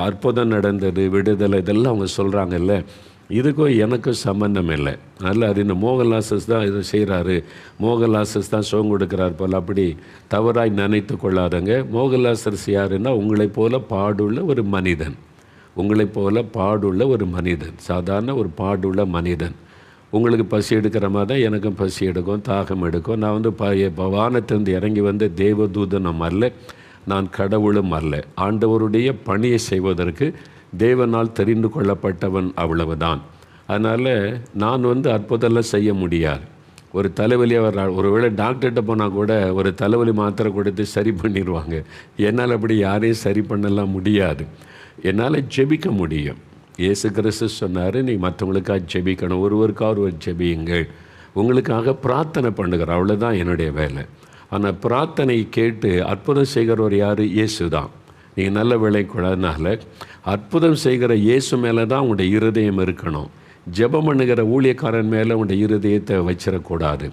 அற்புதம் நடந்தது, விடுதலை, இதெல்லாம் அவங்க சொல்கிறாங்கல்ல, இதுக்கும் எனக்கும் சம்பந்தம் இல்லை. அதனால் அது இந்த மோகன்லாசஸ் தான் இதை செய்கிறாரு, மோகன்லாசஸ் தான் சுகம் கொடுக்குறாரு போல் அப்படி தவறாய் நினைத்து கொள்ளாதங்க. மோகன்லாசஸ் யாருன்னா உங்களைப் போல பாடுள்ள ஒரு மனிதன், உங்களைப் போல பாடுள்ள ஒரு மனிதன், சாதாரண ஒரு பாடுள்ள மனிதன். உங்களுக்கு பசி எடுக்கிற மாதிரி தான் எனக்கும் பசி எடுக்கும், தாகம் எடுக்கும். நான் வந்து வானத்திலிருந்து இறங்கி வந்த தேவதூதனம் அல்ல, நான் கடவுளும் அல்ல. ஆண்டவருடைய பணியை செய்வதற்கு தேவனால் தெரிந்து கொள்ளப்பட்டவன், அவ்வளவுதான். அதனால் நான் வந்து அற்புதம்லாம் செய்ய முடியாது. ஒரு தலைவலி ஒருவேளை டாக்டர்கிட்ட போனால் கூட ஒரு தலைவலி மாத்திரை கொடுத்து சரி பண்ணிடுவாங்க. என்னால் அப்படி யாரையும் சரி பண்ணலாம் முடியாது. என்னால் ஜெபிக்க முடியும். இயேசு கிறிஸ்து சொன்னார், நீ மற்றவங்களுக்காக ஜெபிக்கணும், ஒருவருக்காக ஒருவர் ஜெபியுங்கள், உங்களுக்காக பிரார்த்தனை பண்ணுகிறேன், அவ்வளோதான் என்னுடைய வேலை. ஆனால் பிரார்த்தனை கேட்டு அற்புதம் செய்கிறவர் யார்? இயேசு தான். நீங்கள் நல்ல வேலை கூடாதனால அற்புதம் செய்கிற இயேசு மேலே தான் உங்களுடைய இருதயம் இருக்கணும். ஜெபம் பண்ணுகிற ஊழியக்காரன் மேலே உங்களுடைய இருதயத்தை வச்சிடக்கூடாது.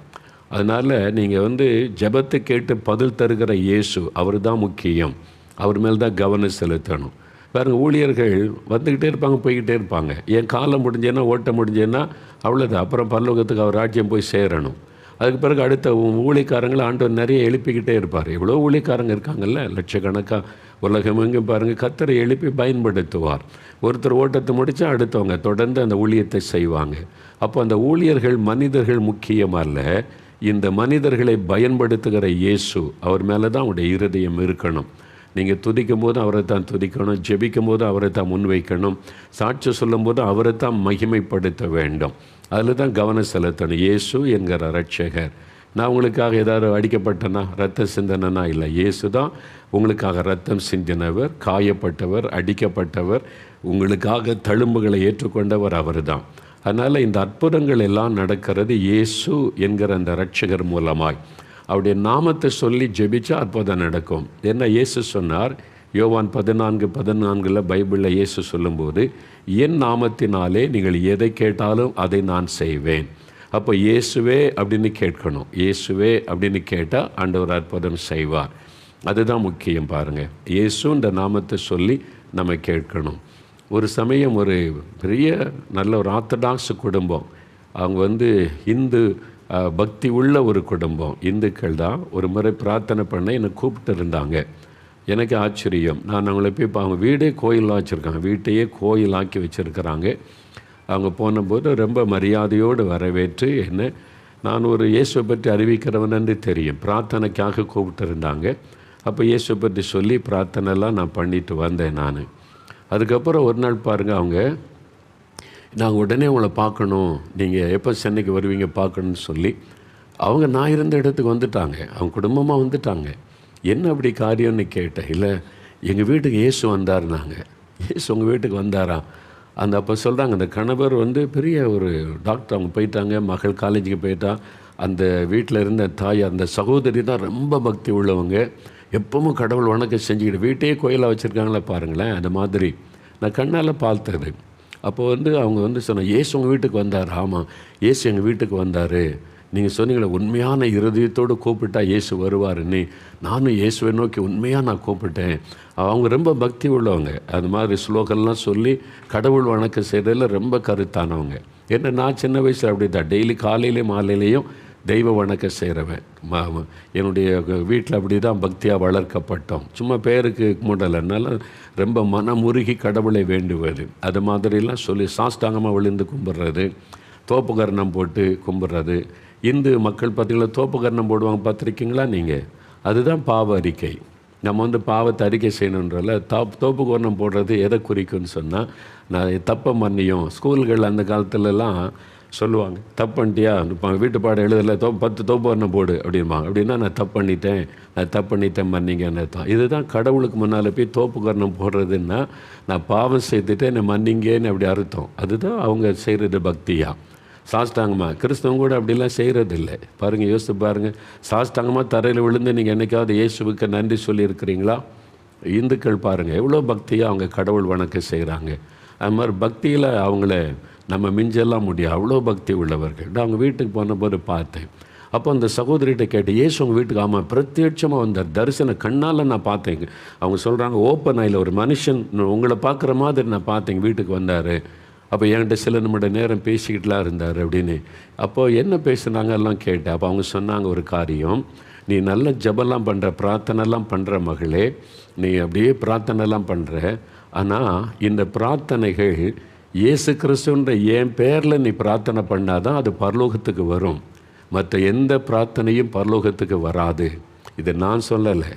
அதனால் நீங்கள் வந்து ஜெபத்தை கேட்டு பதில் தருகிற இயேசு, அவர் தான் முக்கியம். அவர் மேல் தான் கவனம் செலுத்தணும். பாருங்க, ஊழியர்கள் வந்துக்கிட்டே இருப்பாங்க, போய்கிட்டே இருப்பாங்க. என் காலம் முடிஞ்சேன்னா, ஓட்ட முடிஞ்சேன்னா அவ்வளோதான். அப்புறம் பரலோகத்துக்கு அவர் ராஜ்யம் போய் சேரணும். அதுக்கு பிறகு அடுத்த ஊழியக்காரங்களை ஆண்டவர் நிறைய எழுப்பிக்கிட்டே இருப்பார். எவ்வளோ ஊழியக்காரங்க இருக்காங்கல்ல, லட்சக்கணக்காக உலகம் எங்கே பாருங்கள். கர்த்தரை எழுப்பி பயன்படுத்துவார். ஒருத்தர் ஓட்டத்தை முடித்தா அடுத்தவங்க தொடர்ந்து அந்த ஊழியத்தை செய்வாங்க. அப்போ அந்த ஊழியர்கள் மனிதர்கள் முக்கியமல்ல, இந்த மனிதர்களை பயன்படுத்துகிற இயேசு, அவர் மேலே தான் அவருடைய இருதயம் இருக்கணும். நீங்கள் துதிக்கும் போது அவரை தான் துதிக்கணும், ஜெபிக்கும் போது அவரை தான் முன்வைக்கணும், சாட்சி சொல்லும் போது அவரை தான் மகிமைப்படுத்த வேண்டும். அதில் தான் கவனம் செலுத்தணும். இயேசு என்கிற ரட்சகர். நான் உங்களுக்காக ஏதாவது அடிக்கப்பட்டனா, ரத்த சிந்தனா இல்லை. இயேசு தான் உங்களுக்காக ரத்தம் சிந்தினவர், காயப்பட்டவர், அடிக்கப்பட்டவர், உங்களுக்காக தழும்புகளை ஏற்றுக்கொண்டவர் அவர் தான். அதனால் இந்த அற்புதங்கள் எல்லாம் நடக்கிறது இயேசு என்கிற அந்த ரட்சகர் மூலமாய். அவருடைய நாமத்தை சொல்லி ஜெபிச்சா அற்புதம் நடக்கும். என்ன இயேசு சொன்னார்? யோவான் 14:14 பைபிளில் இயேசு சொல்லும்போது, என் நாமத்தினாலே நீங்கள் எதை கேட்டாலும் அதை நான் செய்வேன். அப்போ இயேசுவே அப்படின்னு கேட்கணும். இயேசுவே அப்படின்னு கேட்டால் ஆண்டவர் அற்புதம் செய்வார். அதுதான் முக்கியம். பாருங்கள், இயேசுன்ற நாமத்தை சொல்லி நம்ம கேட்கணும். ஒரு சமயம் ஒரு பெரிய நல்ல ஒரு ஆர்த்தடாக்ஸ் குடும்பம், அவங்க வந்து இந்து பக்தி உள்ள ஒரு குடும்பம், இந்துக்கள் தான். ஒரு முறை பிரார்த்தனை பண்ண என்னை கூப்பிட்டு இருந்தாங்க. எனக்கு ஆச்சரியம். நான் அவங்கள போய் அவங்க வீடே கோயிலாக வச்சுருக்காங்க, வீட்டையே கோயிலாக்கி வச்சுருக்கிறாங்க. அவங்க போனபோது ரொம்ப மரியாதையோடு வரவேற்று என்ன, நான் ஒரு இயேசுவை பற்றி அறிவிக்கிறவன் என்று தெரியும், பிரார்த்தனைக்காக கூப்பிட்டு இருந்தாங்க. அப்போ இயேசுவை பற்றி சொல்லி பிரார்த்தனைலாம் நான் பண்ணிட்டு வந்தேன் நான். அதுக்கப்புறம் ஒரு நாள் பாருங்கள், அவங்க நாங்கள் உடனே உங்களை பார்க்கணும், நீங்கள் எப்போ சென்னைக்கு வருவீங்க பார்க்கணுன்னு சொல்லி அவங்க நான் இருந்த இடத்துக்கு வந்துட்டாங்க. அவங்க குடும்பமாக வந்துட்டாங்க. என்ன அப்படி காரியம்னு கேட்டேன். இல்லை, எங்கள் வீட்டுக்கு இயேசு வந்தாருனாங்க. இயேசு உங்கள் வீட்டுக்கு வந்தாரா? அந்த அப்போ சொல்கிறாங்க, அந்த கணவர் வந்து பெரிய ஒரு டாக்டர், அவங்க போயிட்டாங்க, மகள் காலேஜுக்கு போயிட்டா. அந்த வீட்டில் இருந்த தாய், அந்த சகோதரி தான் ரொம்ப பக்தி உள்ளவங்க, எப்பவும் கடவுள் வணக்கம் செஞ்சுக்கிட்டு வீட்டையே கோயிலாக வச்சுருக்காங்களே பாருங்களேன். அந்த மாதிரி நான் கண்ணால் பார்த்தது. அப்போ வந்து அவங்க வந்து சொன்னாங்க, இயேசு உங்கள் வீட்டுக்கு வந்தார். ஆமாம், இயேசு எங்கள் வீட்டுக்கு வந்தார். நீங்கள் சொன்னீங்களே, உண்மையான இருதயத்தோடு கூப்பிட்டா இயேசு வருவாருன்னு, நானும் இயேசுவை நோக்கி உண்மையாக நான் கூப்பிட்டேன். அவங்க ரொம்ப பக்தி உள்ளவங்க. அது மாதிரி ஸ்லோகம்லாம் சொல்லி கடவுள் வணக்கம் செய்கிறதில் ரொம்ப கருத்தானவங்க. ஏன்னா நான் சின்ன வயசில் அப்படி தான், டெய்லி காலையிலையும் மாலையிலையும் தெய்வ வணக்கம் செய்கிறவன். என்னுடைய வீட்டில் அப்படி தான் பக்தியாக வளர்க்கப்பட்டோம். சும்மா பேருக்கு கும்பிடலைனால ரொம்ப மனமுருகி கடவுளை வேண்டுவது, அது மாதிரிலாம் சொல்லி சாஷ்டாங்கமாக விழுந்து கும்பிட்றது, தோப்புகரணம் போட்டு கும்பிட்றது. இந்து மக்கள் பார்த்திங்களா, தோப்புகரணம் போடுவாங்க, பார்த்துருக்கீங்களா நீங்கள்? அதுதான் பாவ அறிக்கை. நம்ம வந்து பாவத்தை அறிக்கை செய்யணுன்றல தோப்புகரணம் போடுறது எதை குறிக்குன்னு சொன்னால், நான் தப்பை மன்னியும். ஸ்கூல்கள் அந்த காலத்துலலாம் சொல்லுவாங்க, தப்பு பண்ணிட்டியா, இப்போ வீட்டு பாடம் எழுதலை, 10 தோப்புகரணம் போடு அப்படின்பாங்க. அப்படின்னா நான் தப்பு பண்ணிட்டேன் மன்னிங்கன்னு அர்த்தம். இதுதான் கடவுளுக்கு முன்னால் போய் தோப்புகரணம் போடுறதுன்னா, நான் பாவம் செய்துட்டு என்னை மன்னிங்கன்னு அப்படி அர்த்தம். அதுதான் அவங்க செய்கிறது பக்தியாக. சாஷ்டாங்கமாக கிறிஸ்தவங்க கூட அப்படிலாம் செய்கிறதில்லை. பாருங்கள், யோசித்து பாருங்கள். சாஷ்டாங்கமாக தரையில் விழுந்து நீங்கள் என்றைக்காவது இயேசுவுக்கு நன்றி சொல்லியிருக்கிறீங்களா? இந்துக்கள் பாருங்கள் எவ்வளோ பக்தியாக அவங்க கடவுள் வணக்கம் செய்கிறாங்க. அது மாதிரி பக்தியில் அவங்கள நம்ம மிஞ்செல்லாம் முடியும், அவ்வளோ பக்தி உள்ளவர்கள். நான் அவங்க வீட்டுக்கு போனபோது பார்த்தேன். அப்போ அந்த சகோதரிகிட்ட கேட்டு, ஏசு உங்கள் வீட்டுக்கு? ஆமாம், பிரத்யட்சமாக வந்தார், தரிசன கண்ணால் நான் பார்த்தேங்க. அவங்க சொல்கிறாங்க, ஓப்பன் ஆயில் ஒரு மனுஷன் உங்களை பார்க்குற மாதிரி நான் பார்த்தேங்க, வீட்டுக்கு வந்தார். அப்போ என்கிட்ட சில நிமிட நேரம் பேசிக்கிட்டுலாம் இருந்தார் அப்படின்னு. அப்போது என்ன பேசுனாங்க எல்லாம் கேட்டேன். அப்போ அவங்க சொன்னாங்க, ஒரு காரியம், நீ நல்ல ஜபம்லாம் பண்ணுற, பிரார்த்தனைலாம் பண்ணுற மகளே, நீ அப்படியே பிரார்த்தனைலாம் பண்ணுற, ஆனால் இந்த பிரார்த்தனைகள் இயேசு கிறிஸ்துன்ற என் பேரில் நீ பிரார்த்தனை பண்ணாதான் அது பரலோகத்துக்கு வரும், மற்ற எந்த பிரார்த்தனையும் பரலோகத்துக்கு வராது. இதை நான் சொல்லலை,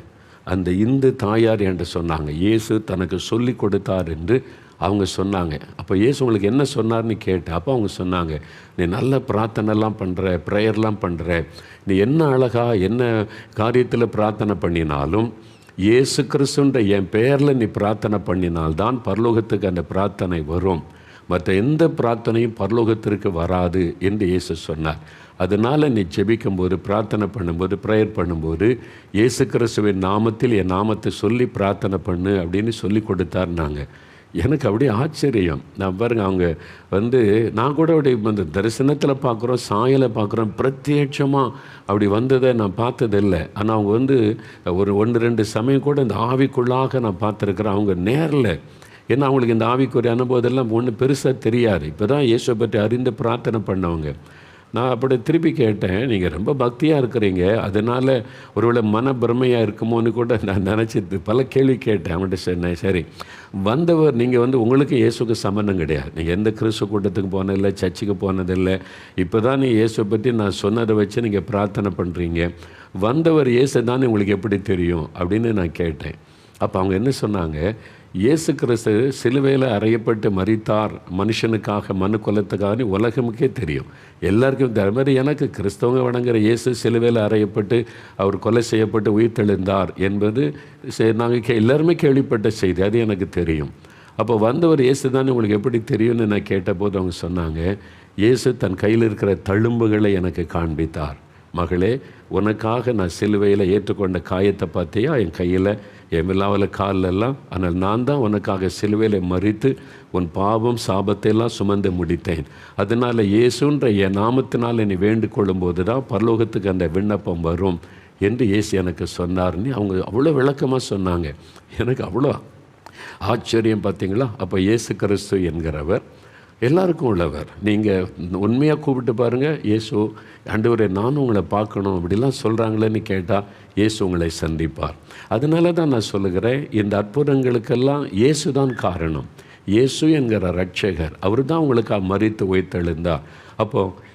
அந்த இந்து தாயார் என்று சொன்னாங்க. இயேசு தனக்கு சொல்லி கொடுத்தார் என்று அவங்க சொன்னாங்க. அப்போ இயேசு உங்களுக்கு என்ன சொன்னார்னு கேட்டேன். அப்போ அவங்க சொன்னாங்க, நீ நல்ல பிரார்த்தனைலாம் பண்ணுற, ப்ரேயர்லாம் பண்ணுற, நீ என்ன அழகாக என்ன காரியத்தில் பிரார்த்தனை பண்ணினாலும் இயேசு கிறிஸ்துன்ற என் பெயரில் நீ பிரார்த்தனை பண்ணினால்தான் பரலோகத்துக்கு அந்த பிரார்த்தனை வரும், மற்ற எந்த பிரார்த்தனையும் பரலோகத்திற்கு வராது என்று இயேசு சொன்னார். அதனால் நீ ஜெபிக்கும்போது, பிரார்த்தனை பண்ணும்போது, ப்ரேயர் பண்ணும்போது இயேசு கிறிஸ்துவின் நாமத்தில் என் நாமத்தை சொல்லி பிரார்த்தனை பண்ணு அப்படின்னு சொல்லி கொடுத்தாருனாங்க. எனக்கு அப்படியே ஆச்சரியம். நான் பாருங்கள், அவங்க நான் கூட அப்படி அந்த தரிசனத்தில் பார்க்குறோம், சாயலை பார்க்குறோம், பிரத்யட்சமாக அப்படி வந்ததை நான் பார்த்ததில்லை. ஆனால் அவங்க ஒரு 1-2 சமயம் கூட இந்த ஆவிக்குள்ளாக நான் பார்த்துருக்குறேன். அவங்க நேரில், ஏன்னா அவங்களுக்கு இந்த ஆவிக்குரிய அனுபவத்தெல்லாம் ஒன்றும் பெருசாக தெரியாது. இப்போ தான் இயேசுவை பற்றி அறிந்து பிரார்த்தனை பண்ணவங்க. நான் அப்படி திருப்பி கேட்டேன், நீங்கள் ரொம்ப பக்தியாக இருக்கிறீங்க, அதனால் ஒருவேளை மன பிரமையாக இருக்குமோன்னு கூட நான் நினச்சி பல கேள்வி கேட்டேன். அவங்கள்ட்ட சொன்னேன், சரி வந்தவர் நீங்கள் உங்களுக்கு இயேசுக்கு சம்பந்தம் கிடையாது, நீங்கள் எந்த கிறிஸ்துவ கூட்டத்துக்கு போனதில்லை, சர்ச்சுக்கு போனதில்லை, இப்போ தான் நீ இயேசுவை பற்றி நான் சொன்னதை வச்சு நீங்கள் பிரார்த்தனை பண்ணுறீங்க, வந்தவர் இயேசு தான் உங்களுக்கு எப்படி தெரியும் அப்படின்னு நான் கேட்டேன். அப்போ அவங்க என்ன சொன்னாங்க, இயேசு கிறிஸ்து சிலுவையில் அறையப்பட்டு மரித்தார் மனுஷனுக்காக, மனு குலத்துக்காக உலகமுக்கே தெரியும், எல்லாருக்கும் அது மாதிரி எனக்கு கிறிஸ்தவங்க வணங்குற இயேசு சிலுவையில் அறையப்பட்டு அவர் கொலை செய்யப்பட்டு உயிர்த்தெழுந்தார் என்பது நாங்கள் எல்லாருமே கேள்விப்பட்ட செய்தி, அது எனக்கு தெரியும். அப்போ வந்தவர் இயேசு தான் உங்களுக்கு எப்படி தெரியும்னு நான் கேட்டபோது அவங்க சொன்னாங்க, இயேசு தன் கையில் இருக்கிற தழும்புகளை எனக்கு காண்பித்தார். மகளே, உனக்காக நான் சிலுவையில் ஏற்றுக்கொண்ட காயத்தை பார்த்தியா, என் கையில், என் விழாவில், காலெல்லாம், ஆனால் நான் தான் உனக்காக சிலுவையில் மறித்து உன் பாவம் சாபத்தையெல்லாம் சுமந்து முடித்தேன். அதனால் இயேசுன்ற என் நாமத்தினால் என்னை வேண்டிக் கொள்ளும்போது தான் பரலோகத்துக்கு அந்த விண்ணப்பம் வரும் என்று இயேசு எனக்கு சொன்னார்னு அவங்க அவ்வளோ விளக்கமாக சொன்னாங்க. எனக்கு அவ்வளோ ஆச்சரியம். பார்த்தீங்களா? அப்போ இயேசு கிறிஸ்து என்கிறவர் எல்லாருக்கும் உள்ளவர். நீங்கள் உண்மையாக கூப்பிட்டு பாருங்கள், இயேசு ஆண்டவரே நானும் உங்களை பார்க்கணும் அப்படிலாம் சொல்கிறாங்களேன்னு கேட்டால் இயேசு உங்களை சந்திப்பார். அதனால தான் நான் சொல்லுகிறேன், இந்த அற்புதங்களுக்கெல்லாம் இயேசு தான் காரணம். இயேசு என்கிற ரட்சகர், அவர் தான் உங்களுக்காக மரித்து உயிர்த்தெழுந்தார். அப்போது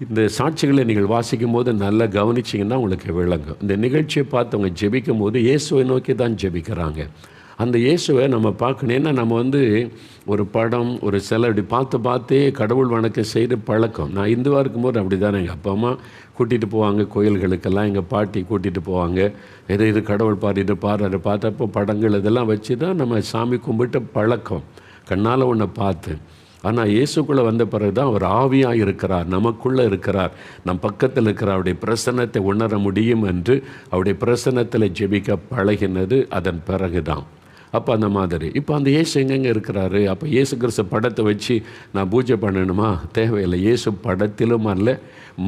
இந்த சாட்சிகளை நீங்கள் வாசிக்கும் போது நல்லா கவனிச்சிங்கன்னா உங்களுக்கு விளங்கும். இந்த நிகழ்ச்சியை பார்த்து அவங்க ஜெபிக்கும் போது இயேசுவை நோக்கி தான் ஜெபிக்கிறாங்க. அந்த இயேசுவை நம்ம பார்க்கணும். ஏன்னா நம்ம ஒரு படம், ஒரு சிலை இப்படி பார்த்தே கடவுள் வணக்கம் செய்து பழக்கம். நான் இந்துவாக இருக்கும்போது அப்படி தானே, எங்கள் அப்பா அம்மா கூட்டிகிட்டு போவாங்க கோயில்களுக்கெல்லாம், எங்கள் பாட்டி கூட்டிகிட்டு போவாங்க, இது கடவுள் பாடிட்டு பாடுற பார்த்தப்போ படங்கள் இதெல்லாம் வச்சு தான் நம்ம சாமி கும்பிட்ட பழக்கம், கண்ணால் ஒன்றை பார்த்து. ஆனால் இயேசுக்குள்ளே வந்த பிறகு தான் அவர் ஆவியாக இருக்கிறார், நமக்குள்ளே இருக்கிறார், நம் பக்கத்தில் இருக்கிற அவருடைய பிரசன்னத்தை உணர முடியும் என்று அவருடைய பிரசன்னத்தில் ஜெபிக்க பழகினது அதன் பிறகு தான். அப்போ அந்த மாதிரி இப்போ அந்த இயேசு எங்கெங்கே இருக்கிறாரு? அப்போ இயேசு கிறிஸ்து படத்தை வச்சு நான் பூஜை பண்ணணுமா? தேவையில்லை. இயேசு படத்திலும் அல்ல,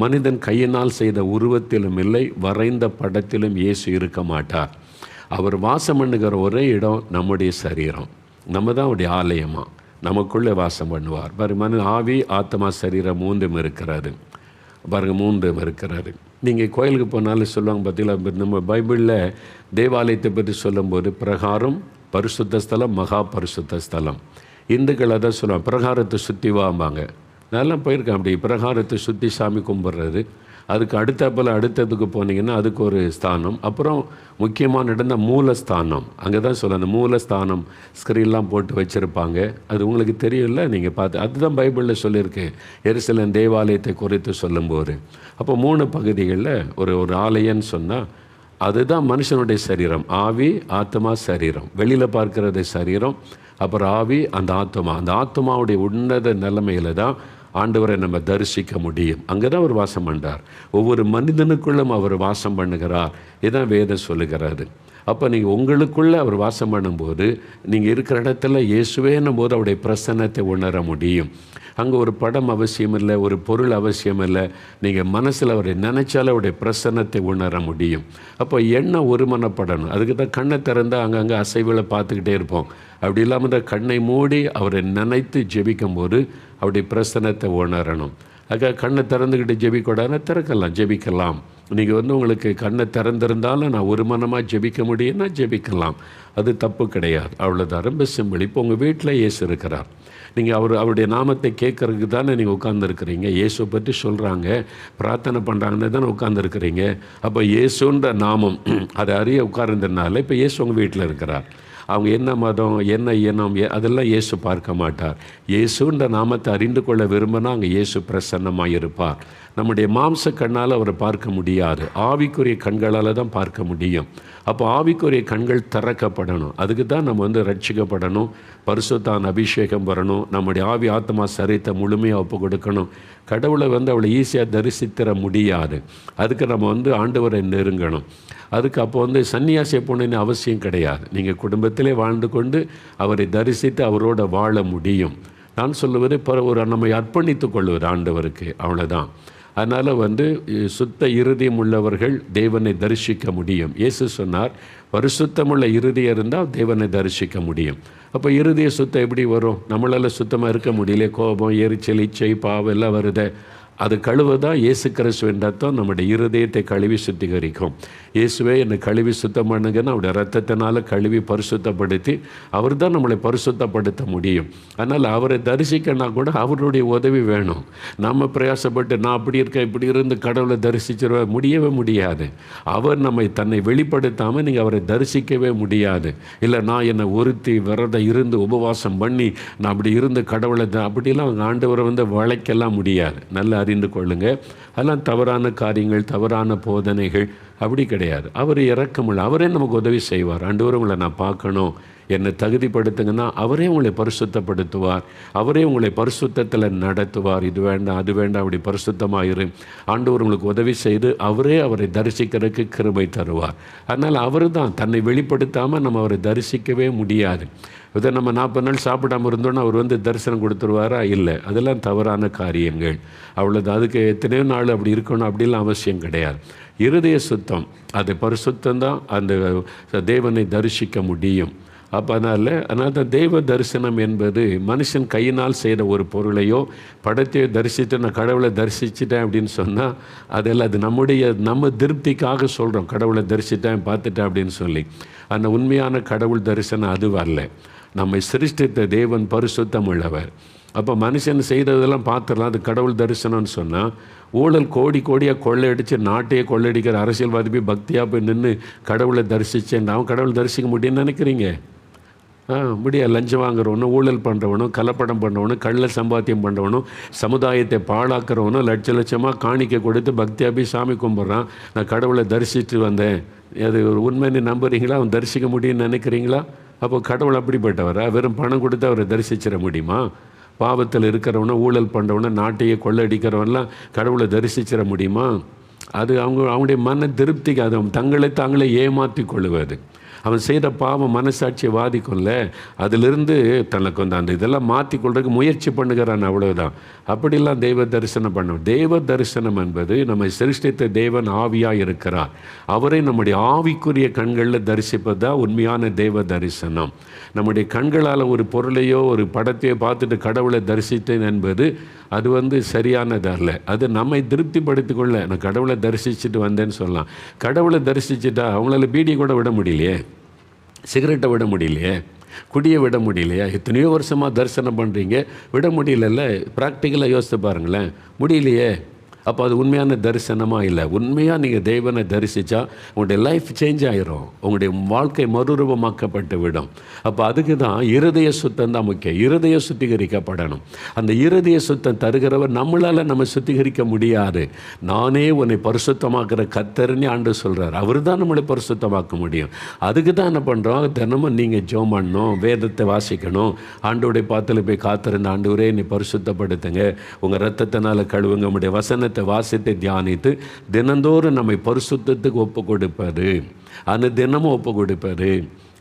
மனிதன் கையினால் செய்த உருவத்திலும் இல்லை, வரைந்த படத்திலும் இயேசு இருக்க மாட்டார். அவர் வாசம் பண்ணுகிற ஒரே இடம் நம்முடைய சரீரம். நம்ம தான் அவருடைய ஆலயமாக நமக்குள்ளே வாசம் பண்ணுவார். பாருங்க, ஆவி, ஆத்மா, சரீரம் மூன்றும் இருக்கிறாரு. பாருங்கள், மூன்றும் இருக்கிறாரு. நீங்கள் கோயிலுக்கு போனாலும் சொல்லுவாங்க பார்த்தீங்களா, நம்ம பைபிளில் தேவாலயத்தை பற்றி சொல்லும்போது பிரகாரம், பரிசுத்த ஸ்தலம், மகா பரிசுத்த ஸ்தலம். இந்துக்கள் அதான் சொல்லுவாங்க, பிரகாரத்தை சுற்றி வாம்பாங்க. நல்லா போயிருக்கேன் அப்படி, பிரகாரத்தை சுற்றி சாமி கும்பிட்றது. அதுக்கு அடுத்ததுக்கு போனீங்கன்னா அதுக்கு ஒரு ஸ்தானம். அப்புறம் முக்கியமாக நடந்த மூலஸ்தானம், அங்கே தான் சொல்ல, அந்த மூலஸ்தானம் ஸ்க்ரீன்லாம் போட்டு வச்சுருப்பாங்க. அது உங்களுக்கு தெரியல, நீங்கள் பார்த்து, அதுதான் பைபிளில் சொல்லியிருக்கு எருசலேம் தேவாலயத்தை குறித்து சொல்லும்போது. அப்போ 3 பகுதிகளில் ஒரு ஆலயம்னு சொன்னால் அதுதான் மனுஷனுடைய சரீரம், ஆவி, ஆத்மா, சரீரம். வெளியில் பார்க்கறது சரீரம், அப்புறம் ஆவி, அந்த ஆத்மாவுடைய உன்னத நிலைமையில தான் ஆண்டவரை நம்ம தரிசிக்க முடியும். அங்கே தான் அவர் வாசம் பண்ணுறார். ஒவ்வொரு மனிதனுக்குள்ளும் அவர் வாசம் பண்ணுகிறார். இதான் வேதம் சொல்லுகிறாரு. அப்போ நீங்கள் உங்களுக்குள்ளே அவர் வாசம் பண்ணும்போது நீங்கள் இருக்கிற இடத்துல இயேசுவேன்னும் போது அவருடைய பிரசன்னத்தை உணர முடியும். அங்கே ஒரு படம் அவசியம் இல்லை, ஒரு பொருள் அவசியம் இல்லை. நீங்கள் மனசில் அவரை நினைச்சாலே அவருடைய பிரசன்னத்தை உணர முடியும். அப்போ எண்ணம் ஒருமனப்படணும். அதுக்கு தான் கண்ணை திறந்தால் அங்கங்கே அசைவுகளை பார்த்துக்கிட்டே இருப்போம். அப்படி இல்லாமல் இந்த கண்ணை மூடி அவரை நினைத்து ஜெபிக்கும் போது அவருடைய பிரசன்னத்தை உணரணும். கண்ணை திறந்துக்கிட்டு ஜெபிக்கூடாதுன்னா ஜெபிக்கலாம். நீங்கள் உங்களுக்கு கண்ணை திறந்திருந்தாலும் நான் ஒரு மனமாக ஜெபிக்க முடியும்னா ஜெபிக்கலாம், அது தப்பு கிடையாது. அவ்வளோதான், ரொம்ப சிம்பிள். இப்போ உங்கள் வீட்டில் இயேசு இருக்கிறார், நீங்கள் அவருடைய நாமத்தை கேட்கறதுக்கு தானே நீங்கள் உட்காந்துருக்கிறீங்க. இயேசுவை பற்றி சொல்கிறாங்க, பிரார்த்தனை பண்ணுறாங்கன்னு தானே உட்காந்துருக்கிறீங்க. அப்போ இயேசுன்ற நாமம் அதை அறிய உட்கார்ந்ததுனால இப்போ இயேசு உங்கள் வீட்டில் இருக்கிறார். அவங்க என்ன மதம், என்ன இனம், அதெல்லாம் இயேசு பார்க்க மாட்டார். இயேசுன்ற நாமத்தை அறிந்து கொள்ள விரும்பினா அங்கே இயேசு பிரசன்னமாக இருப்பார். நம்முடைய மாம்ச கண்ணால் அவரை பார்க்க முடியாது, ஆவிக்குரிய கண்களால் தான் பார்க்க முடியும். அப்போ ஆவிக்குரிய கண்கள் திறக்கப்படணும். அதுக்கு தான் நம்ம ரட்சிக்கப்படணும், பரிசுத்தான அபிஷேகம் வரணும், நம்முடைய ஆவி ஆத்மா சரீரத்தை முழுமையாக ஒப்பு கொடுக்கணும். கடவுளை அவளை ஈஸியாக தரிசித்திர முடியாது. அதுக்கு நம்ம ஆண்டவரை நெருங்கணும். அதுக்கு அப்போ சன்னியாசியை போனேன்னு அவசியம் கிடையாது. நீங்கள் குடும்பத்திலே வாழ்ந்து கொண்டு அவரை தரிசித்து அவரோட வாழ முடியும். நான் சொல்லுவது நம்மை அர்ப்பணித்து கொள்வது ஆண்டவருக்கு, அவ்வளோதான். அதனால் சுத்த இருதயம் உள்ளவர்கள் தேவனை தரிசிக்க முடியும். இயேசு சொன்னார், பரிசுத்தமுள்ள இருதயம் இருந்தால் தேவனை தரிசிக்க முடியும். அப்போ இருதய சுத்தம் எப்படி வரும்? நம்மளால் சுத்தமாக இருக்க முடியல, கோபம், எரிச்சல், இச்சை, பாவம் எல்லாம் வருது. அது கழுவுதான் இயேசு கிறிஸ்துவின் ரத்தம் நம்முடைய இருதயத்தை கழுவி சுத்திகரிக்கும். இயேசுவே என்னை கழுவி சுத்தம் பண்ணுங்கன்னு அவருடைய ரத்தத்தினால் கழுவி பரிசுத்தப்படுத்தி அவர் தான் நம்மளை பரிசுத்தப்படுத்த முடியும். அதனால் அவரை தரிசிக்கனா கூட அவருடைய உதவி வேணும். நம்ம பிரயாசப்பட்டு நான் அப்படி இருக்கேன் இப்படி இருந்து கடவுளை தரிசிச்சிட முடியவே முடியாது. அவர் தன்னை வெளிப்படுத்தாமல் நீங்கள் அவரை தரிசிக்கவே முடியாது. இல்லை நான் என்னை ஒருத்தி விரதம் இருந்து உபவாசம் பண்ணி நான் அப்படி இருந்து கடவுளை அப்படிலாம் ஆண்டவரை வளைக்கலாம் முடியாது. நல்ல அறிந்து கொள்ளுங்க. அதெல்லாம் தவறான காரியங்கள், தவறான போதனைகள் அப்படி கிடையாது. அவர் இரக்கமுள்ள, அவரே நமக்கு உதவி செய்வார். ஆண்டவர் உங்களை நான் பார்க்கணும், என்னை தகுதிப்படுத்துங்கன்னா அவரே உங்களை பரிசுத்தப்படுத்துவார், அவரே உங்களை பரிசுத்தத்தில் நடத்துவார். இது வேண்டாம் அது வேண்டாம், அப்படி பரிசுத்தமாயிரு. ஆண்டவர் உங்களுக்கு உதவி செய்து அவரை தரிசிக்கிறதுக்கு கிருபை தருவார். அதனால் அவர் தான் தன்னை வெளிப்படுத்தாமல் நம்ம அவரை தரிசிக்கவே முடியாது. இதை நம்ம 40 நாள் சாப்பிடாமல் இருந்தோன்னா அவர் தரிசனம் கொடுத்துருவாரா? இல்லை. அதெல்லாம் தவறான காரியங்கள், அவ்வளோதான். அதுக்கு எத்தனையோ நாள் அப்படி இருக்கணும் அப்படிலாம் அவசியம் கிடையாது. இருதய சுத்தம், அது பரிசுத்தம்தான் அந்த தேவனை தரிசிக்க முடியும். அப்போ அதனால் தான் தெய்வ தரிசனம் என்பது மனுஷன் கையினால் செய்த ஒரு பொருளையோ படத்தையோ தரிசித்து நான் கடவுளை தரிசிச்சிட்டேன் அப்படின்னு சொன்னால் அதெல்லாம் அது நம்ம திருப்திக்காக சொல்கிறோம், கடவுளை தரிசித்தேன் பார்த்துட்டேன் அப்படின்னு சொல்லி. அந்த உண்மையான கடவுள் தரிசனம் அது வரல. நம்மை சிருஷ்டித்த தேவன் பரிசுத்தம் உள்ளவர். அப்போ மனுஷன் செய்ததெல்லாம் பார்த்துடலாம், அது கடவுள் தரிசனம்னு சொன்னால் ஊழல் கோடியாக கொள்ளையடித்து நாட்டையே கொள்ளையடிக்கிற அரசியல்வாதி போய் பக்தியாக போய் நின்று கடவுளை தரிசித்தேன் அவன் கடவுள் தரிசிக்க முடியும்னு நினைக்கிறீங்க? முடியாது. லஞ்சம் வாங்குறவனும், ஊழல் பண்ணுறவனும், கலப்படம் பண்ணுறவனும், கள்ள சம்பாத்தியம் பண்ணுறவனும், சமுதாயத்தை பாழாக்கிறவனும் லட்சமாக காணிக்கை கொடுத்து பக்தியாக போய் சாமி கும்பிட்றான். நான் கடவுளை தரிசித்து வந்தேன், அது ஒரு உண்மைன்னு நம்புறீங்களா? அவன் தரிசிக்க முடியும்னு நினைக்கிறீங்களா? அப்போ கடவுள் அப்படிப்பட்டவரா? வெறும் பணம் கொடுத்து அவரை தரிசிச்சிட முடியுமா? பாவத்தில் இருக்கிறவனை, ஊழல் பண்ணுறவனை, நாட்டையே கொள்ளடிக்கிறவன்லாம் கடவுளை தரிசிச்சிட முடியுமா? அது அவங்களுடைய மன திருப்திக்கு, அது தங்களை தாங்களே ஏமாற்றி கொள்ளுவது. அவன் செய்கிற பாவம் மனசாட்சியை வாதிக்கும்ல, அதிலிருந்து தனக்கு அந்த இதெல்லாம் மாற்றி கொள்றதுக்கு முயற்சி பண்ணுகிறான், அவ்வளவுதான். அப்படிலாம் தெய்வ தரிசனம் பண்ணும். தெய்வ தரிசனம் என்பது நம்மை சிருஷ்டித்த தேவன் ஆவியாக இருக்கிறார், அவரை நம்முடைய ஆவிக்குரிய கண்களில் தரிசிப்பது தான் உண்மையான தெய்வ தரிசனம். நம்முடைய கண்களால் ஒரு பொருளையோ ஒரு படத்தையோ பார்த்துட்டு கடவுளை தரிசித்தேன் என்பது அது சரியானது அல்ல. அது நம்மை திருப்திப்படுத்தி கொள்ள நான் கடவுளை தரிசிச்சுட்டு வந்தேன்னு சொல்லலாம். கடவுளை தரிசிச்சுட்டா அவங்களால பீடி கூட விட முடியலையே, சிகரெட்டை விட முடியலையே, குடியை விட முடியலையா? எத்தனையோ வருஷமாக தரிசனம் பண்ணுறீங்க, விட முடியலல்ல. ப்ராக்டிக்கலாக யோசித்து பாருங்களேன், முடியலையே. அப்போ அது உண்மையான தரிசனமாக இல்லை. உண்மையாக நீங்கள் தெய்வனை தரிசித்தா உங்களுடைய லைஃப் சேஞ்ச் ஆகிரும், உங்களுடைய வாழ்க்கை மறுரூபமாக்கப்பட்டு விடும். அப்போ அதுக்கு தான் இருதய சுத்தம் தான் முக்கியம். இருதய சுத்திகரிக்கப்படணும். அந்த இருதய சுத்தம் தருகிறவர் நம்மளால் நம்ம சுத்திகரிக்க முடியாது. நானே உன்னை பரிசுத்தமாக்குற கர்த்தர்னு ஆண்டவர் சொல்கிறார். அவர் தான் நம்மளை பரிசுத்தமாக்க முடியும். அதுக்கு தான் என்ன பண்ணுறோம், தினமும் நீங்கள் ஜெபம் பண்ணணும், வேதத்தை வாசிக்கணும், ஆண்டவருடைய பாத்தில் போய் காத்திருந்த ஆண்டவரே நீ பரிசுத்தப்படுத்துங்க, உங்கள் ரத்தத்தினால் கழுவுங்க, உங்களுடைய வசனத்தை வாசித்து தியானித்து தினந்தோறும் நம்மை பரிசுத்தத்துக்கு ஒப்பு கொடுப்பது, அந்த தினமும் ஒப்பு கொடுப்பது.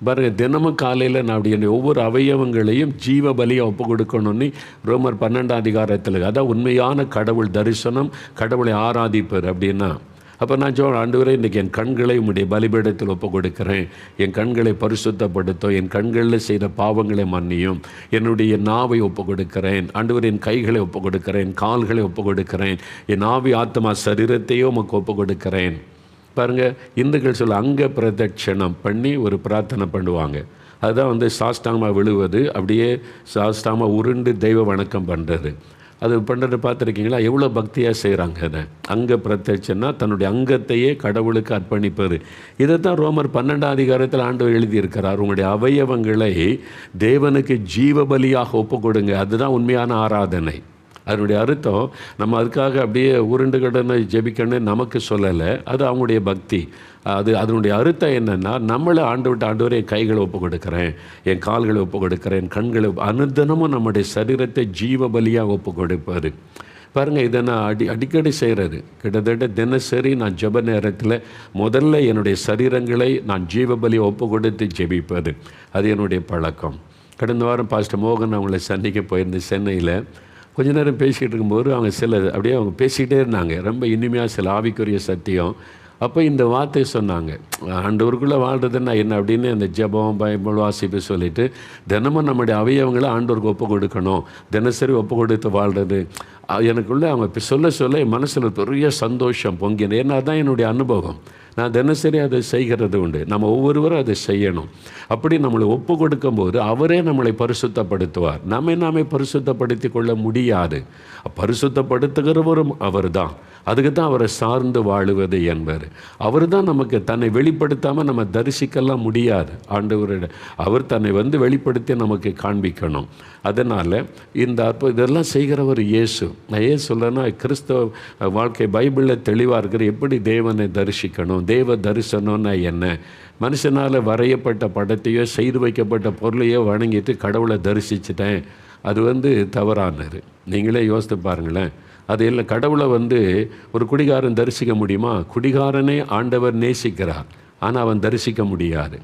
பாருங்க, தினமும் காலையில் நான் அப்படி என்னுடைய ஒவ்வொரு அவயவங்களையும் ஜீவ பலியாக ஒப்பு கொடுக்கணும்னு ரோமர் 12ஆம் அதிகாரத்தில், அதான் உண்மையான கடவுள் தரிசனம், கடவுளை ஆராதிப்பர் அப்படின்னா. அப்போ நான் ஆண்டவரே, இன்றைக்கி என் கண்களை உம்முடைய பலிபீடத்தில் ஒப்பு கொடுக்கிறேன், என் கண்களை பரிசுத்தப்படுத்தும், என் கண்களில் செய்த பாவங்களை மன்னியும், என்னுடைய நாவை ஒப்பு கொடுக்கிறேன் ஆண்டவரே, என் கைகளை ஒப்பு கொடுக்கிறேன், கால்களை ஒப்பு கொடுக்கிறேன், என் ஆவி ஆத்மா சரீரத்தையோ உமக்கு ஒப்பு கொடுக்கிறேன். பாருங்கள், இந்துக்கள் சொல்ல அங்க பிரதட்சணம் பண்ணி ஒரு பிரார்த்தனை பண்ணுவாங்க. அதுதான் சாஷ்டாங்கமாக விழுவது, அப்படியே சாஷ்டாங்கமாக உருண்டு தெய்வ வணக்கம் பண்ணுறது. அது பண்ணுறது பார்த்துருக்கீங்களா? எவ்வளோ பக்தியாக செய்கிறாங்க. அதை அங்க பிரத்யட்சம்னா தன்னுடைய அங்கத்தையே கடவுளுக்கு அர்ப்பணிப்பது. இதை தான் ரோமர் 12ஆம் அதிகாரத்தில் ஆண்டவர் எழுதியிருக்கிறார். உங்களுடைய அவயவங்களை தேவனுக்கு ஜீவ பலியாக ஒப்பு கொடுங்க, அதுதான் உண்மையான ஆராதனை. அதனுடைய அர்த்தம் நம்ம அதுக்காக அப்படியே உருண்டு கடனை ஜெபிக்கணும்னு நமக்கு சொல்லலை, அது அவங்களுடைய பக்தி. அதனுடைய அர்த்தம் என்னென்னா, நம்மளை ஆண்டவரே கைகளை ஒப்பு கொடுக்குறேன், என் கால்களை ஒப்பு கொடுக்குறேன், என் கண்களை அனுதினமும் நம்முடைய சரீரத்தை ஜீவ பலியாக ஒப்பு கொடுப்பார். பாருங்கள், இதை நான் அடிக்கடி செய்கிறது. கிட்டத்தட்ட தினசரி நான் ஜெப நேரத்தில் முதல்ல என்னுடைய சரீரங்களை நான் ஜீவ பலியை ஒப்பு கொடுத்து ஜெபிப்பது, அது என்னுடைய பழக்கம். கடந்த வாரம் பாஸ்டர் மோகன் அவங்கள சந்திக்க போயிருந்தேன் சென்னையில். கொஞ்ச நேரம் பேசிக்கிட்டு இருக்கும்போது அவங்க பேசிக்கிட்டே இருந்தாங்க, ரொம்ப இனிமையாக சில ஆவிக்குரிய சத்தியம். அப்போ இந்த வார்த்தை சொன்னாங்க, ஆண்டவருக்குள்ளே வாழ்கிறதுன்னா என்ன அப்படின்னு அந்த ஜெபம் பைபிள் வாசிப்பு சொல்லிவிட்டு, தினமும் நம்முடைய அவயவங்களை ஆண்டவருக்கு ஒப்பு கொடுக்கணும், தினசரி ஒப்பு கொடுத்து வாழ்கிறது. எனக்குள்ளே அவங்க சொல்ல என் மனசில் பெரிய சந்தோஷம் பொங்கினேன். ஏன்னா தான் என்னுடைய அனுபவம். நான் தினசரி அதை செய்கிறது உண்டு. நம்ம ஒவ்வொருவரும் அதை செய்யணும். அப்படி நம்மளை ஒப்பு கொடுக்கும்போது அவரே நம்மளை பரிசுத்தப்படுத்துவார். நாமே பரிசுத்தப்படுத்தி கொள்ள முடியாது. பரிசுத்தப்படுத்துகிறவரும் அவர் தான். அதுக்கு தான் அவரை சார்ந்து வாழுவது என்பார். அவர் தான் நமக்கு தன்னை வெளிப்படுத்தாமல் நம்ம தரிசிக்கலாம் முடியாது. ஆண்டவரோட அவர் தன்னை வெளிப்படுத்தி நமக்கு காண்பிக்கணும். அதனால் இதெல்லாம் செய்கிறவர் இயேசு. நான் ஏன் சொல்கிறேன்னா, கிறிஸ்தவ வாழ்க்கை பைபிளில் தெளிவாக இருக்கிற எப்படி தேவனை தரிசிக்கணும். தேவ தரிசனம்னா என்ன? மனுஷனால் வரையப்பட்ட படத்தையோ செய்து வைக்கப்பட்ட பொருளையோ வணங்கிட்டு கடவுளை தரிசிச்சிட்டேன், அது தவறானது. நீங்களே யோசித்து பாருங்களேன். அது இல்லை, கடவுளை ஒரு குடிகாரன் தரிசிக்க முடியுமா? குடிகாரனே ஆண்டவர் நேசிக்கிறார், ஆனால் அவன் தரிசிக்க முடியாது.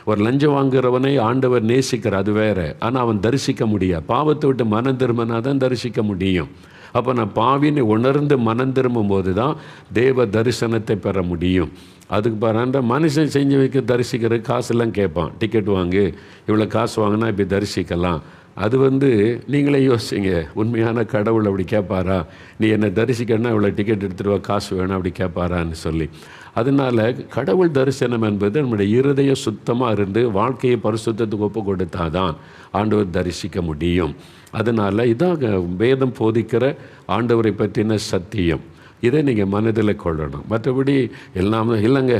ஒரு லஞ்சம் வாங்குறவனை ஆண்டவர் நேசிக்கிறார், அது வேறு, ஆனால் அவன் தரிசிக்க முடியாது. பாவத்தை விட்டு மனம் திரும்பினா தான் தரிசிக்க முடியும். அப்போ நான் பாவின்னு உணர்ந்து மனம் திரும்பும் போது தான் தேவ தரிசனத்தை பெற முடியும். அதுக்கு பாருங்க, மனுஷன் செஞ்சு வைக்க தரிசிக்கிற காசெல்லாம் கேட்பான். டிக்கெட் வாங்கு, இவ்வளோ காசு வாங்கினா இப்படி தரிசிக்கலாம். அது நீங்களே யோசிங்க, உண்மையான கடவுள் அப்படி கேட்பாரா? நீ என்னை தரிசிக்கணும்னா இவ்வளோ டிக்கெட் எடுத்துகிட்டு வா, காசு வேணும், அப்படி கேட்பாரான்னு சொல்லி. அதனால் கடவுள் தரிசனம் என்பது நம்முடைய இருதயம் சுத்தமாக இருந்து வாழ்க்கையை பரிசுத்தத்துக்கு ஒப்பு கொடுத்தாதான் ஆண்டவர் தரிசிக்க முடியும். அதனால் இதாக வேதம் போதிக்கிற ஆண்டவரை பற்றின சத்தியம். இதை நீங்கள் மனதில் கொள்ளணும். மற்றபடி எல்லாமே இல்லைங்க,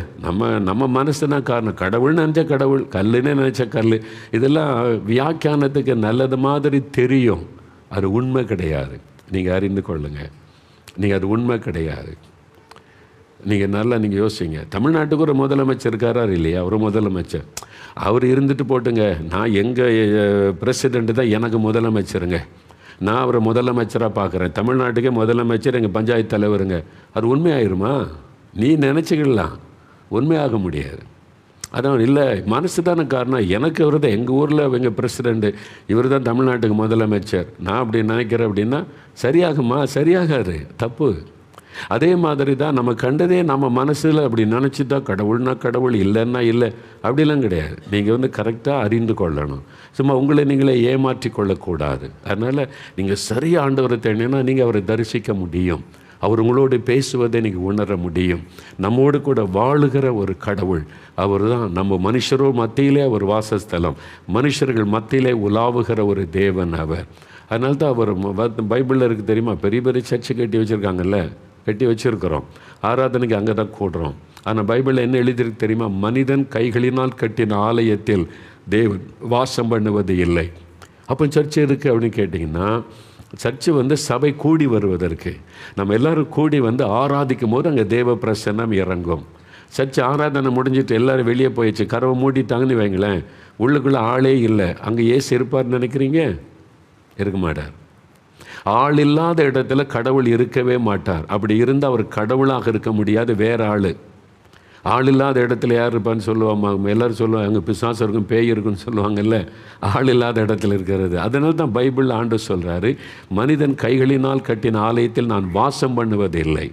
நம்ம மனசு தான் காரணம். கடவுள்னு நினச்ச கடவுள், கல்லுன்னு நினச்ச கல், இதெல்லாம் வியாக்கியானத்துக்கு நல்லது மாதிரி தெரியும். அது உண்மை கிடையாது. நீங்கள் அறிந்து கொள்ளுங்கள், நீங்கள் அது உண்மை கிடையாது. நீங்கள் யோசிங்க. தமிழ்நாட்டுக்கு ஒரு முதலமைச்சர் இருக்காரா இல்லையா? ஒரு முதலமைச்சர் அவர் இருந்துட்டு போட்டுங்க, நான் எங்கள் பிரசிடெண்ட்டு தான் எனக்கு முதலமைச்சருங்க, நான் அவரை முதலமைச்சராக பார்க்குறேன், தமிழ்நாட்டுக்கே முதலமைச்சர் எங்கள் பஞ்சாயத்து தலைவருங்க, அது உண்மையாயிருமா? நீ நினச்சிக்கலாம், உண்மையாக முடியாது. அதான் இல்லை, மனசு தானே காரணம். எனக்கு அவர் தான் எங்கள் ஊரில் எங்கள் பிரசிடெண்ட்டு, இவர் தான் தமிழ்நாட்டுக்கு முதலமைச்சர், நான் அப்படி நினைக்கிறேன் அப்படின்னா சரியாகுமா? சரியாகாது, தப்பு. அதே மாதிரி தான் நம்ம கண்டதே நம்ம மனசில் அப்படி நினச்சி தான் கடவுள்னா கடவுள், இல்லைன்னா இல்லை, அப்படிலாம் கிடையாது. நீங்கள் கரெக்டாக அறிந்து கொள்ளணும். சும்மா உங்களை நீங்களே ஏமாற்றி கொள்ளக்கூடாது. அதனால் நீங்கள் சரியாக ஆண்டவரை தேடினா நீங்கள் அவரை தரிசிக்க முடியும். அவர் உங்களோடு பேசுவதை நீங்கள் உணர முடியும். நம்மோடு கூட வாழுகிற ஒரு கடவுள் அவர் தான். நம்ம மனுஷரோ மத்தியிலே அவர் வாசஸ்தலம், மனுஷர்கள் மத்தியிலே உலாவுகிற ஒரு தேவன் அவர். அதனால தான் அவர் பைபிளில் இருக்குது தெரியுமா, பெரிய பெரிய சர்ச்சை கட்டி வச்சுருக்காங்கல்ல, கட்டி வச்சுருக்கிறோம், ஆராதனைக்கு அங்கே தான் கூடுறோம். ஆனால் பைபிளில் என்ன எழுதியிருக்கு தெரியுமா? மனிதன் கைகளினால் கட்டின ஆலயத்தில் தேவன் வாசம் பண்ணுவது இல்லை. அப்போ சர்ச்சை இருக்குது அப்படின்னு கேட்டிங்கன்னா, சர்ச்சு சபை கூடி வருவதற்கு, நம்ம எல்லோரும் கூடி ஆராதிக்கும் போது அங்கே தேவ பிரசன்னம் இறங்கும். சர்ச்சு ஆராதனை முடிஞ்சிட்டு எல்லோரும் வெளியே போயிடுச்சு, கதவை மூடிட்டாங்கன்னு வைங்களேன், உள்ளுக்குள்ளே ஆளே இல்லை, அங்கே ஏசு இருப்பார்னு நினைக்கிறீங்க? இருக்க மாட்டார். ஆள் இல்லாத இடத்துல கடவுள் இருக்கவே மாட்டார். அப்படி இருந்தால் அவர் கடவுளாக இருக்க முடியாது, வேற ஆள். ஆள் இல்லாத இடத்துல யார் இருப்பான்னு சொல்லுவாங்க, எல்லோரும் சொல்லுவாங்க அங்கே பிசாசு இருக்கும் பேய் இருக்குன்னு சொல்லுவாங்கல்ல. ஆள் இல்லாத இடத்துல இருக்கிறது. அதனால தான் பைபிளில் ஆண்டவர் சொல்கிறாரு, மனிதன் கைகளினால் கட்டின ஆலயத்தில் நான் வாசம் பண்ணுவதில்லை.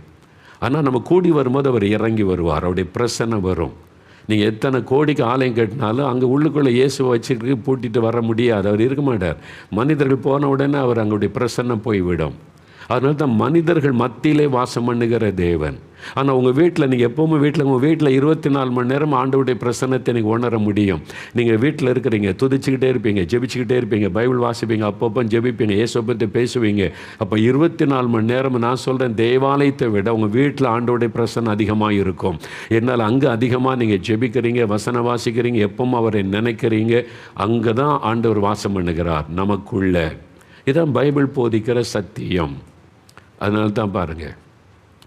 ஆனால் நம்ம கூடி வரும்போது அவர் இறங்கி வருவார், அவருடைய பிரசன்னம் வரும். நீங்கள் எத்தனை கோடிக்கு ஆலயம் கட்டினாலும் அங்கே உள்ளுக்குள்ளே இயேசுவை வச்சுக்கிட்டு பூட்டிட்டு வர முடியாது, அவர் இருக்க மாட்டார். மனிதர்கள் போன உடனே அவர் அங்களுடைய பிரசன்னம் போய்விடும். அதனால தான் மனிதர்கள் மத்தியிலே வாசம் பண்ணுகிற தேவன். ஆனால் உங்கள் வீட்டில் நீங்கள் எப்போவுமே உங்கள் வீட்டில் 24 மணி நேரம் ஆண்டவருடைய பிரசன்னத்தை நீங்கள் உணர முடியும். நீங்கள் வீட்டில் இருக்கிறீங்க, துதிச்சுக்கிட்டே இருப்பீங்க, ஜெபிச்சுக்கிட்டே இருப்பீங்க, பைபிள் வாசிப்பீங்க, அப்பப்போ ஜெபிப்பீங்க, இயேசுவை பற்றி பேசுவீங்க. அப்போ 24 மணி நேரம் நான் சொல்கிறேன், தேவாலயத்தை விட உங்கள் வீட்டில் ஆண்டவருடைய பிரசன்னம் அதிகமாக இருக்கும். என்னால் அங்கே அதிகமாக நீங்கள் ஜெபிக்கிறீங்க, வசனம் வாசிக்கிறீங்க, எப்பவும் அவரை நினைக்கிறீங்க. அங்கே தான் ஆண்டவர் வாசம் பண்ணுகிறார் நமக்குள்ள. இதான் பைபிள் போதிக்கிற சத்தியம். அதனால தான் பாருங்கள்,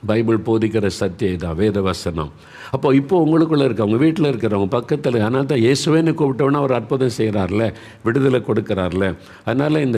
பைபிள் போதிக்கிற சத்தியம் தான் வேத வசனம். அப்போ இப்போது உங்களுக்குள்ளே இருக்கவங்க, வீட்டில் இருக்கிறவங்க, பக்கத்தில், அதனால தான் இயேசுவேன்னு கூப்பிட்டோன்னா அவர் அற்புதம் செய்கிறார்ல, விடுதலை கொடுக்குறார்ல. அதனால் இந்த